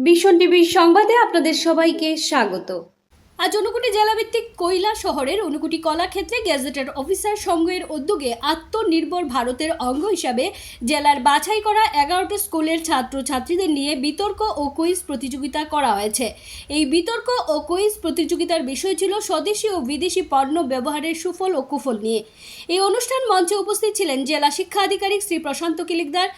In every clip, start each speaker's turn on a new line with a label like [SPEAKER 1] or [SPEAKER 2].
[SPEAKER 1] ভীষণ টিভির সংবাদে আপনাদের সবাইকে স্বাগত।
[SPEAKER 2] আজ ঊনকোটি জেলাভিত্তিক কৈলা শহরের ঊনকোটি কলাক্ষেত্রে গেজেটেড অফিসার সংঘের উদ্যোগে আত্মনির্ভর ভারতের অঙ্গ হিসাবে জেলার বাছাই করা 11টি স্কুলের ছাত্রছাত্রীদের নিয়ে বিতর্ক ও কুইজ প্রতিযোগিতা করা হয়েছে। এই বিতর্ক ও কুইজ প্রতিযোগিতার বিষয় ছিল স্বদেশি ও বিদেশি পণ্য ব্যবহারের সুফল ও কুফল নিয়ে। এই অনুষ্ঠান মঞ্চে উপস্থিত ছিলেন জেলা শিক্ষা আধিকারিক শ্রী প্রশান্ত কিলিকদার,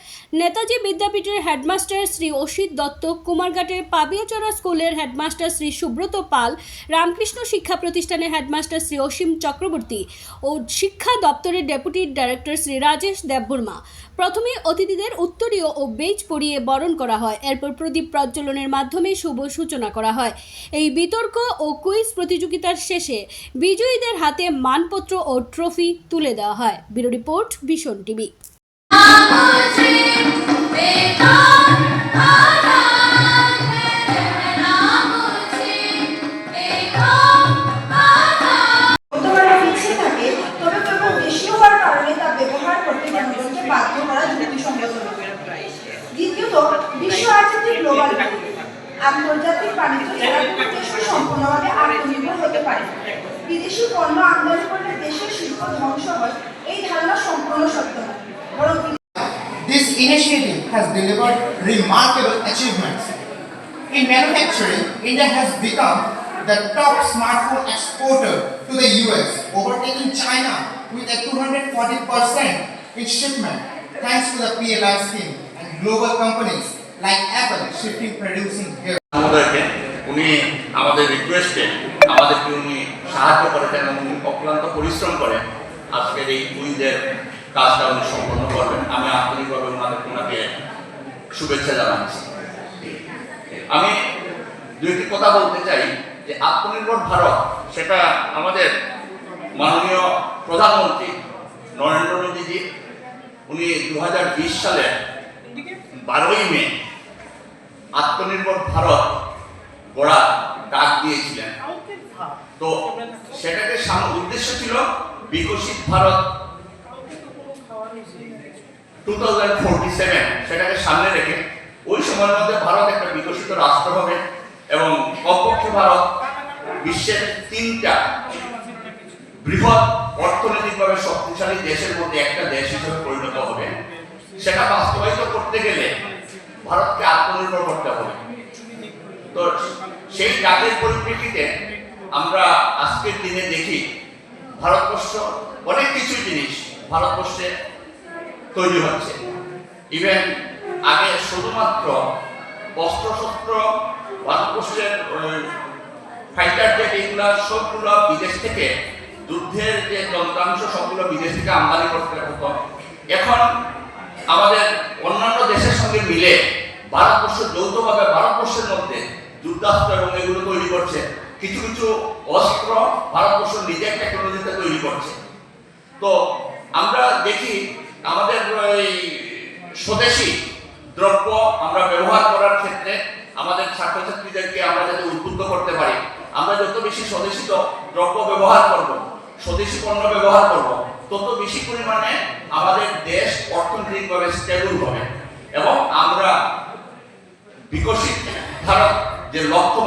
[SPEAKER 2] নেতাজি বিদ্যাপীঠের হেডমাস্টার শ্রী অসিত দত্ত, কুমারঘাটের পাবিয়াচড়া স্কুলের হেডমাস্টার শ্রী সুব্রত পাল, রামকৃষ্ণ শিক্ষা প্রতিষ্ঠানের হেডমাস্টার শ্রী অসীম চক্রবর্তী ও শিক্ষা দপ্তরের ডেপুটি ডাইরেক্টর শ্রী রাজেশ দেববর্মা। প্রথমে অতিথিদের উত্তরীয় ও বেজ পরিয়ে বরণ করা হয়, এরপর প্রদীপ প্রজ্বলনের মাধ্যমে শুভ সূচনা করা হয়। এই বিতর্ক ও কুইজ প্রতিযোগিতার শেষে বিজয়ীদের হাতে মানপত্র ও ট্রফি তুলে দেওয়া হয়। ব্যুরো রিপোর্ট, ভীষণ টিভি।
[SPEAKER 3] দ্বিতীয়ত, বিশ্ব আর্থিক গ্লোবাল আন্তর্জাতিক বাণিজ্য জেলাগুলোতে সুসম্পন্নভাবে আত্মনির্ভর হতে পারে। বিদেশি পণ্য আমদানি করলে দেশের শিল্প ধ্বংস হয়, এই ধারণা সম্পূর্ণ সত্য নয়, বরং
[SPEAKER 4] This initiative has delivered remarkable achievements. In manufacturing, India has become the top smartphone exporter to the US, overtaking China with a 240% in shipment, thanks to the PLI scheme and global companies like Apple shifting producing here.
[SPEAKER 5] উনি আমাদের রিকোয়েস্টে আমাদেরকে উনি সাহায্য করেছেন এবং উনি অক্লান্ত পরিশ্রম করে আজকের এই কুইজের কাজটা উনি সম্পন্ন করবেন। আমি আন্তরিকভাবে ওনাকে শুভেচ্ছা জানাচ্ছি। আমি দুইটি কথা বলতে চাই যে আত্মনির্ভর ভারত, সেটা আমাদের মাননীয় প্রধানমন্ত্রী নরেন্দ্র মোদীজি উনি 2020 সালের 12ই মে আত্মনির্ভর ভারত গড়ার ডাক দিয়েছিলেন। তো সেটাকে উদ্দেশ্য ছিল বিকশিত ভারত 2047, সেটাকে সামনে রেখে ওই সময়ের মধ্যে ভারত একটা বিকশিত রাষ্ট্র হবে এবং কমপক্ষে ভারত বিশ্বের 3টা বৃহৎ অর্থনৈতিকভাবে শক্তিশালী দেশের মধ্যে একটা দেশ হিসেবে পরিণত হবে। সেটা বাস্তবায়িত করতে গেলে ভারতকে আত্মনির্ভর করতে হবে। তো সেই কাজের পরিপ্রেক্ষিতে আমরা আজকের দিনে দেখি ভারতবর্ষ অনেক কিছু জিনিস ভারতবর্ষে তৈরি হচ্ছে। ইভেন আগে শুধুমাত্র অস্ত্রশস্ত্র ভারতবর্ষের ফাইটার জেট এগুলা সবগুলো বিদেশ থেকে, যুদ্ধের যে যন্ত্রাংশ সবগুলো বিদেশ থেকে আমদানি করতে হতো। এখন আমাদের অন্যান্য দেশের সঙ্গে মিলে ভারতবর্ষ যৌথভাবে ভারতবর্ষের মধ্যে যুদ্ধাস্ত্র এবং এগুলো তৈরি করছে। কিছু কিছু অস্ত্র ভারতবর্ষ নিজের টেকনোলজিতে তৈরি করছে। তো আমরা দেখি আমাদের এই স্বদেশি দ্রব্য আমরা ব্যবহার করার ক্ষেত্রে আমাদের ছাত্রছাত্রীদেরকে আমরা যাতে উদ্বুদ্ধ করতে পারি, আমরা যত বেশি স্বদেশি দ্রব্য ব্যবহার করব, স্বদেশি পণ্য ব্যবহার করব, তত বেশি পরিমাণে আমাদের দেশ অর্থনৈতিকভাবে স্টেবল হবে এবং আমরা বিকশিত ভারত যে লক্ষ্য